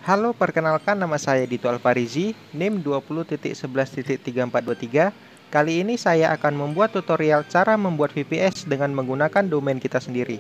Halo, perkenalkan nama saya Dito Alfarizi, NIM 20.11.3423. Kali ini saya akan membuat tutorial cara membuat VPS dengan menggunakan domain kita sendiri.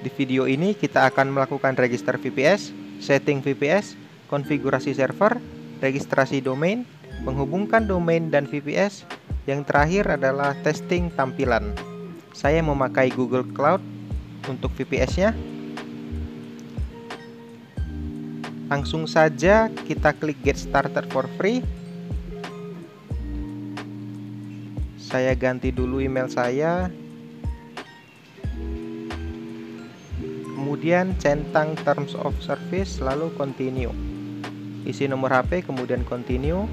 Di video ini kita akan melakukan register VPS, setting VPS, konfigurasi server, registrasi domain, menghubungkan domain dan VPS. Yang terakhir adalah testing tampilan. Saya memakai Google Cloud untuk VPS-nya. Langsung saja kita klik Get Started for Free. Saya ganti dulu email saya. Kemudian centang Terms of Service, lalu Continue. Isi nomor HP, kemudian Continue.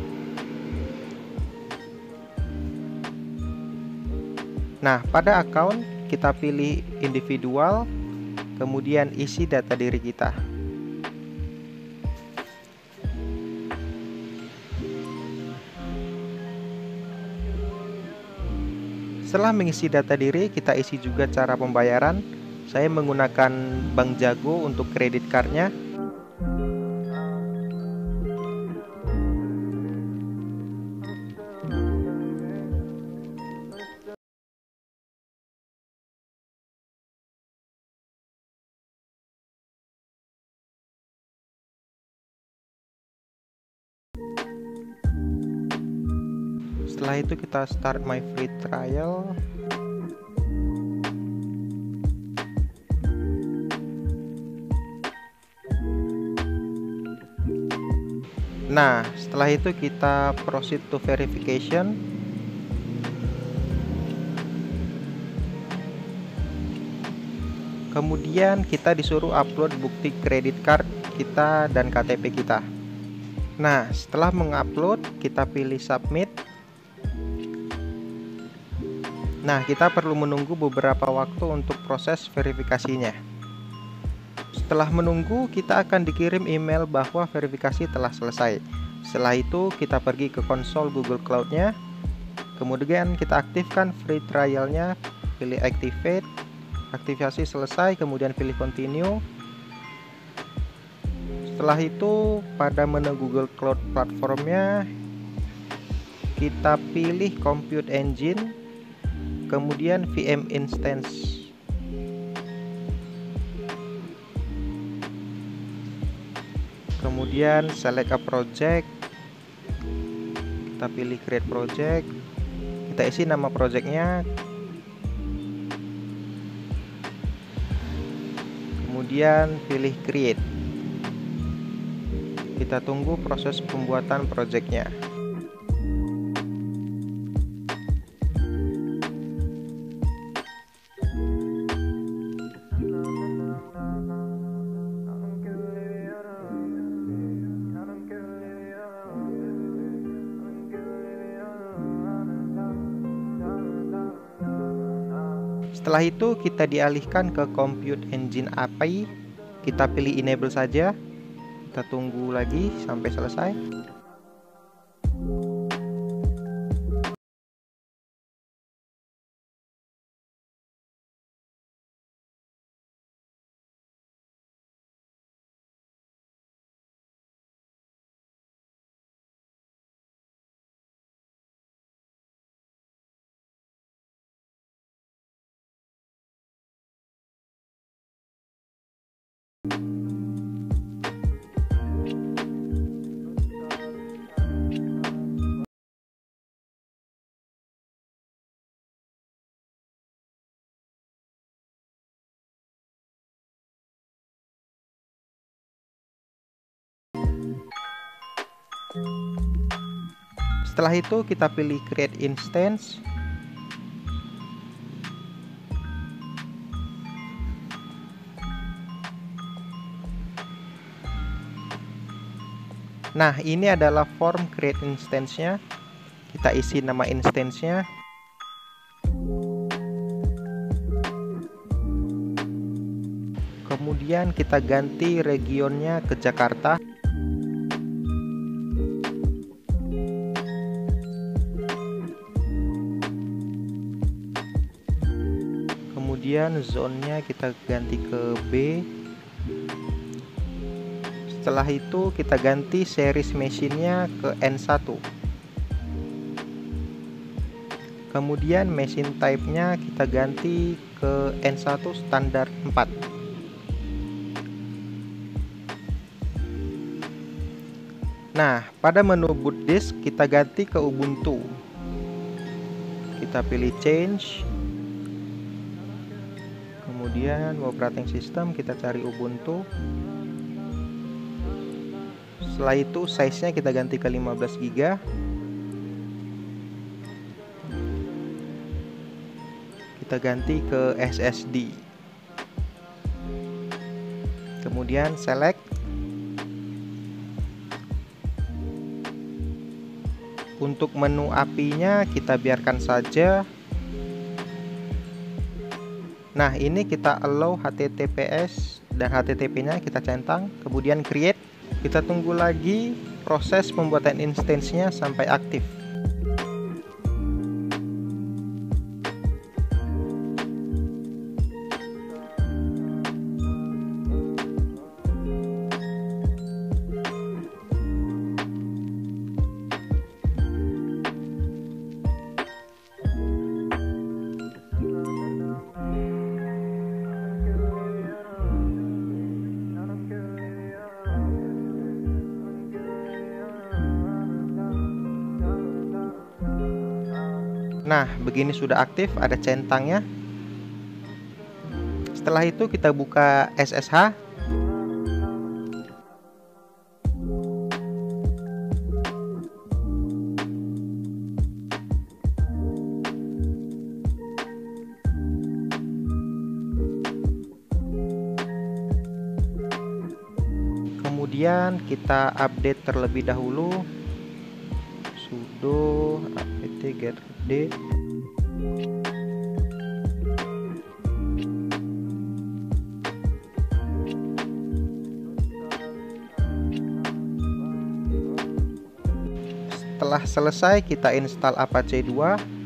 Nah, pada account kita pilih individual, kemudian isi data diri kita. Setelah mengisi data diri, kita isi juga cara pembayaran. Saya menggunakan Bank Jago untuk kredit cardnya. Setelah itu kita start my free trial. Nah, setelah itu kita proceed to verification. Kemudian kita disuruh upload bukti kredit card kita dan KTP kita. Nah, setelah mengupload, kita pilih submit. Nah, kita perlu menunggu beberapa waktu untuk proses verifikasinya. Setelah menunggu, kita akan dikirim email bahwa verifikasi telah selesai. Setelah itu, kita pergi ke konsol Google Cloud-nya. Kemudian kita aktifkan free trial-nya, pilih activate, aktivasi selesai, kemudian pilih continue. Setelah itu, pada menu Google Cloud platformnya, kita pilih Compute Engine, kemudian VM Instance. Kemudian select a project. Kita pilih create project. Kita isi nama projectnya. Kemudian pilih create. Kita tunggu proses pembuatan projectnya. Setelah itu kita dialihkan ke Compute Engine API. Kita pilih enable saja. Kita tunggu lagi sampai selesai. Setelah itu kita pilih create instance. Nah, ini adalah form create instance-nya. Kita isi nama instance-nya. Kemudian kita ganti regionnya ke Jakarta. Kemudian zone-nya kita ganti ke B. Setelah itu kita ganti series machine-nya ke N1. Kemudian machine type-nya kita ganti ke N1 standar 4. Nah, pada menu boot disk kita ganti ke Ubuntu. Kita pilih change. Kemudian operating system kita cari Ubuntu. Setelah itu size-nya kita ganti ke 15 GB. Kita ganti ke SSD. Kemudian select. Untuk menu API-nya kita biarkan saja. Nah, ini kita allow HTTPS dan HTTP-nya kita centang, kemudian create. Kita tunggu lagi proses pembuatan instance-nya sampai aktif. Nah, begini sudah aktif, ada centangnya. Setelah itu kita buka SSH. Kemudian kita update terlebih dahulu. Sudo apt get update. Setelah selesai kita install Apache 2.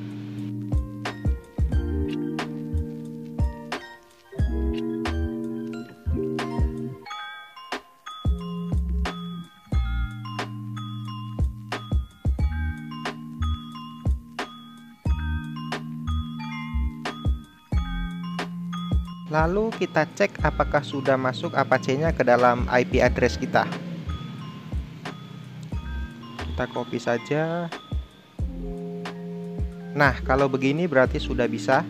Lalu kita cek apakah sudah masuk Apache-nya ke dalam IP address kita. Kita copy saja. Nah, kalau begini berarti sudah bisa.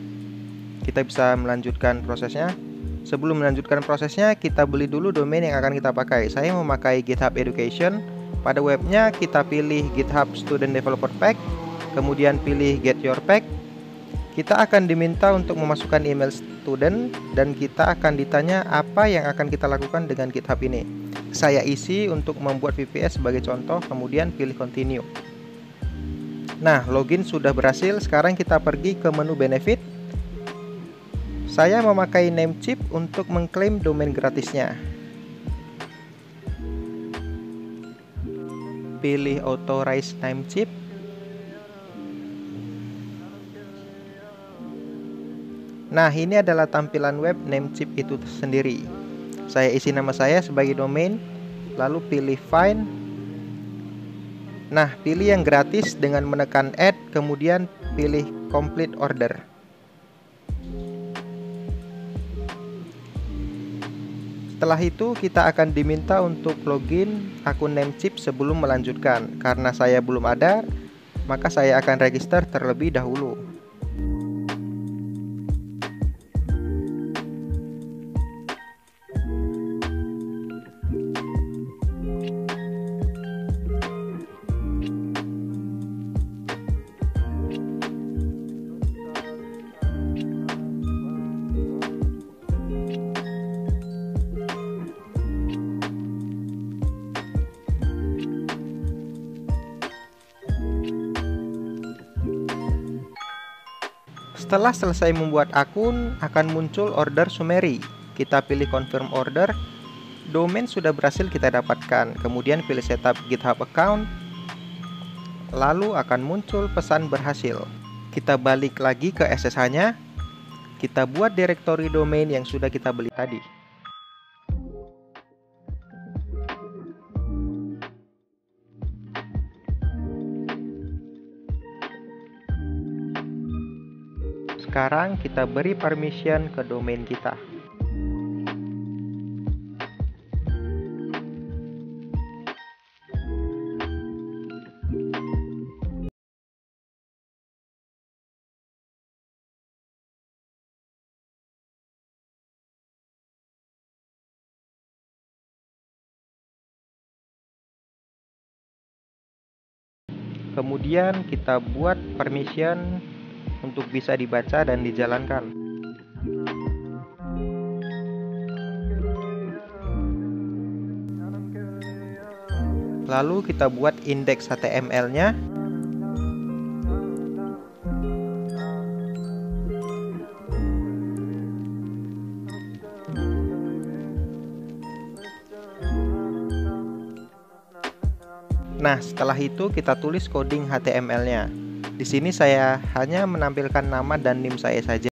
Kita bisa melanjutkan prosesnya. Sebelum melanjutkan prosesnya, kita beli dulu domain yang akan kita pakai. Saya memakai GitHub Education. Pada webnya kita pilih GitHub Student Developer Pack, kemudian pilih Get Your Pack. Kita akan diminta untuk memasukkan email student dan kita akan ditanya apa yang akan kita lakukan dengan GitHub ini. Saya isi untuk membuat VPS sebagai contoh, kemudian pilih continue. Nah, login sudah berhasil. Sekarang kita pergi ke menu benefit. Saya memakai Namecheap untuk mengklaim domain gratisnya. Pilih authorize Namecheap. Nah, ini adalah tampilan web Namecheap itu sendiri. Saya isi nama saya sebagai domain, lalu pilih find. Nah, pilih yang gratis dengan menekan add, kemudian pilih complete order. Setelah itu kita akan diminta untuk login akun Namecheap sebelum melanjutkan. Karena saya belum ada, maka saya akan register terlebih dahulu. Setelah selesai membuat akun, akan muncul order summary. Kita pilih confirm order. Domain sudah berhasil kita dapatkan. Kemudian pilih setup GitHub account. Lalu akan muncul pesan berhasil. Kita balik lagi ke SSH-nya. Kita buat direktori domain yang sudah kita beli tadi. Sekarang kita beri permission ke domain kita. Kemudian kita buat permission untuk bisa dibaca dan dijalankan. Lalu kita buat indeks HTML-nya. Nah, setelah itu kita tulis coding HTML-nya. Di sini saya hanya menampilkan nama dan NIM saya saja.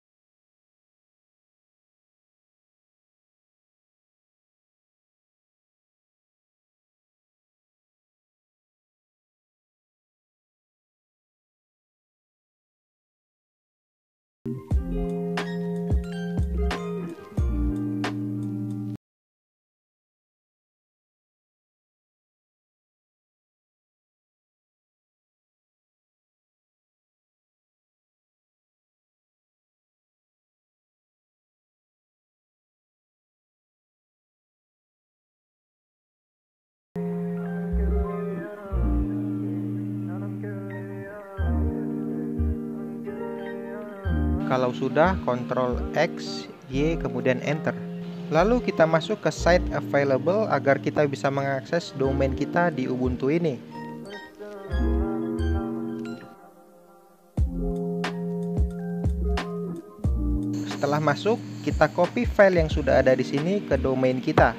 Kalau sudah, Ctrl X, Y, kemudian Enter. Lalu kita masuk ke site available agar kita bisa mengakses domain kita di Ubuntu ini. Setelah masuk, kita copy file yang sudah ada di sini ke domain kita.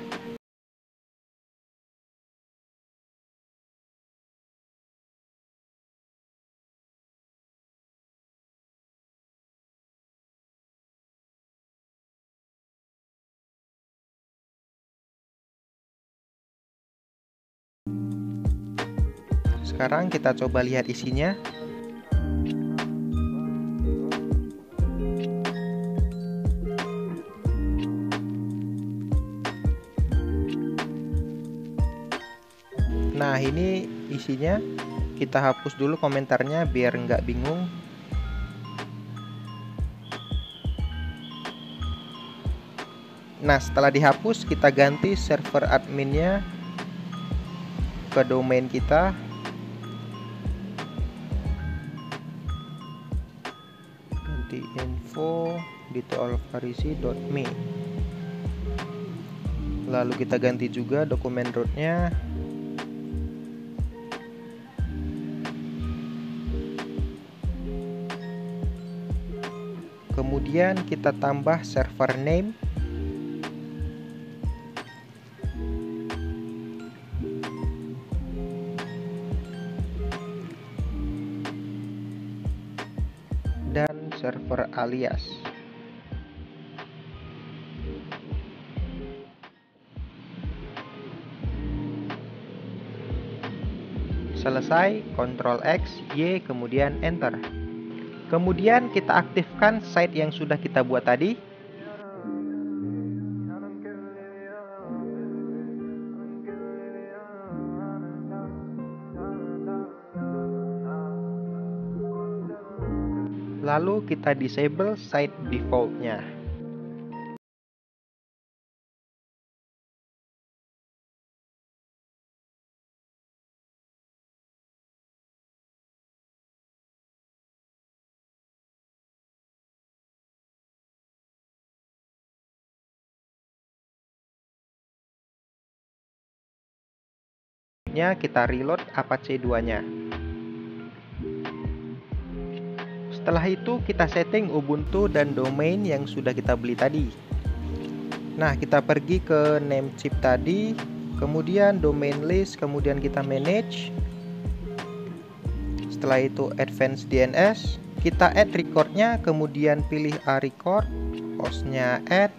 Sekarang kita coba lihat isinya. Nah, ini isinya. Kita hapus dulu komentarnya biar nggak bingung. Nah, setelah dihapus, kita ganti server adminnya ke domain kita. Ganti info ditoalfarisi.me. Lalu kita ganti juga dokumen rootnya. Kemudian kita tambah server name. Dan server alias. Selesai, Ctrl X, Y, kemudian Enter. Kemudian kita aktifkan site yang sudah kita buat tadi. Lalu kita disable site default-nya. Kita reload Apache 2-nya. Setelah itu kita setting Ubuntu dan domain yang sudah kita beli tadi. Nah, kita pergi ke Namecheap tadi, kemudian domain list, kemudian kita manage. Setelah itu advanced DNS, kita add recordnya, kemudian pilih a record, hostnya add,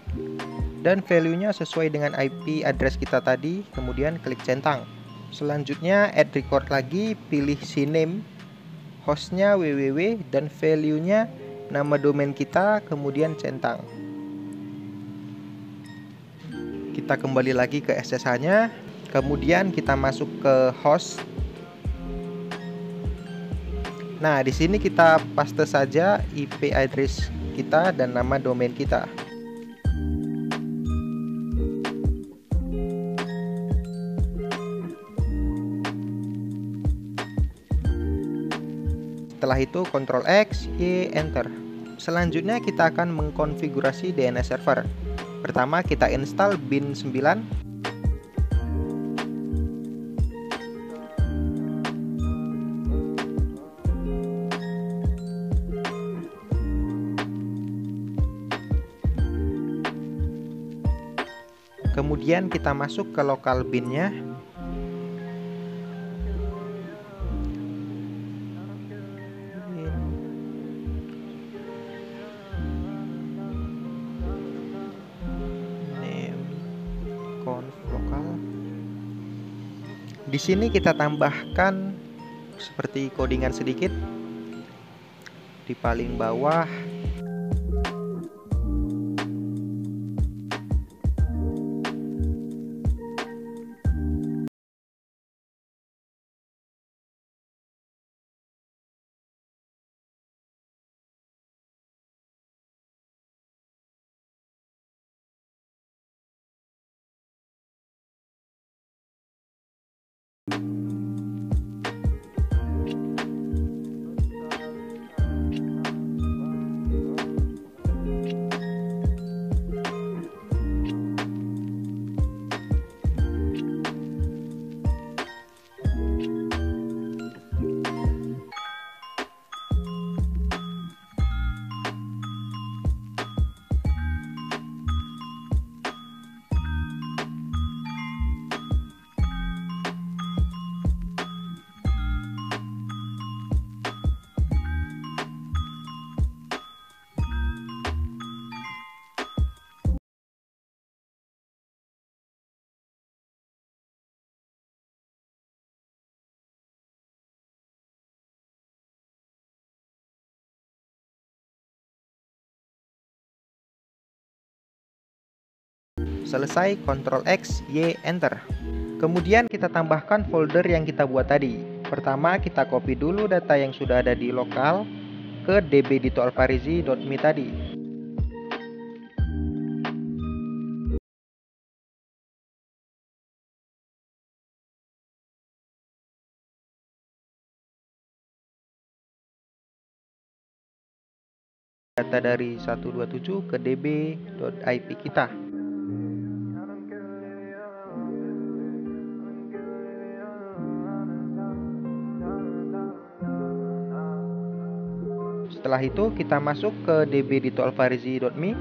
dan value-nya sesuai dengan IP address kita tadi, kemudian klik centang. Selanjutnya add record lagi, pilih cname, hostnya www, dan value-nya nama domain kita, kemudian centang. Kita kembali lagi ke SSH-nya, kemudian kita masuk ke host. Nah, di sini kita paste saja IP address kita dan nama domain kita. Setelah itu Ctrl X, Y, Enter. Selanjutnya kita akan mengkonfigurasi DNS server. Pertama kita install bin 9. Kemudian kita masuk ke lokal bin-nya. Lokal. Di sini kita tambahkan seperti codingan sedikit di paling bawah. Selesai, Ctrl X, Y, Enter. Kemudian kita tambahkan folder yang kita buat tadi. Pertama kita copy dulu data yang sudah ada di lokal ke db.ditoalfarizi.me tadi. Data dari 127 ke db.ip kita. Setelah itu kita masuk ke db.ditoalfarizi.me.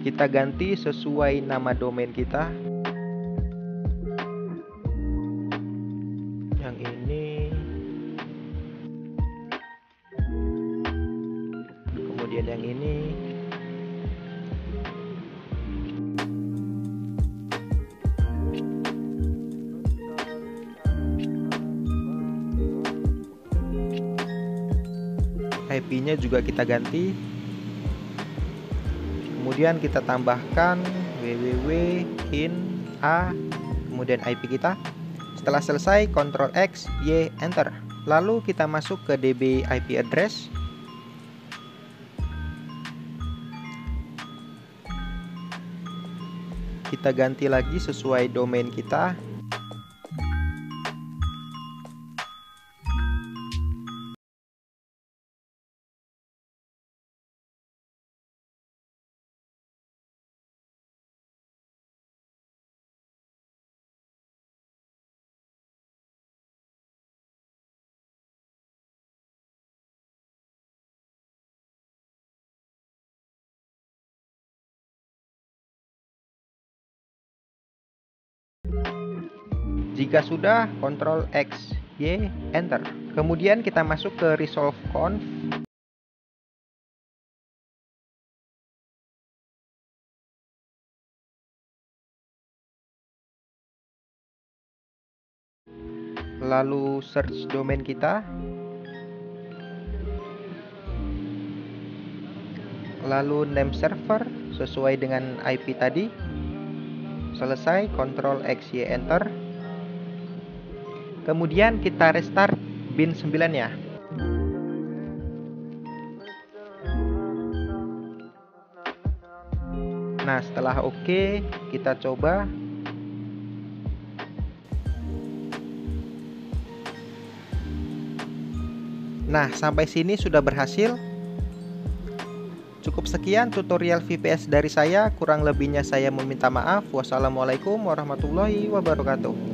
Kita ganti sesuai nama domain kita. Yang ini, kemudian yang ini. IP-nya juga kita ganti. Kemudian kita tambahkan www.in.a, kemudian IP kita. Setelah selesai, Ctrl X, Y, Enter. Lalu kita masuk ke DB IP address. Kita ganti lagi sesuai domain kita. Jika sudah, Ctrl X, Y, Enter. Kemudian kita masuk ke resolve conf. lalu search domain kita, lalu name server sesuai dengan IP tadi. Selesai, Ctrl X Y enter. Kemudian kita restart bin 9 ya. Nah, setelah oke, kita coba. Nah, sampai sini sudah berhasil. Cukup sekian tutorial VPS dari saya, kurang lebihnya saya meminta maaf. Wassalamualaikum warahmatullahi wabarakatuh.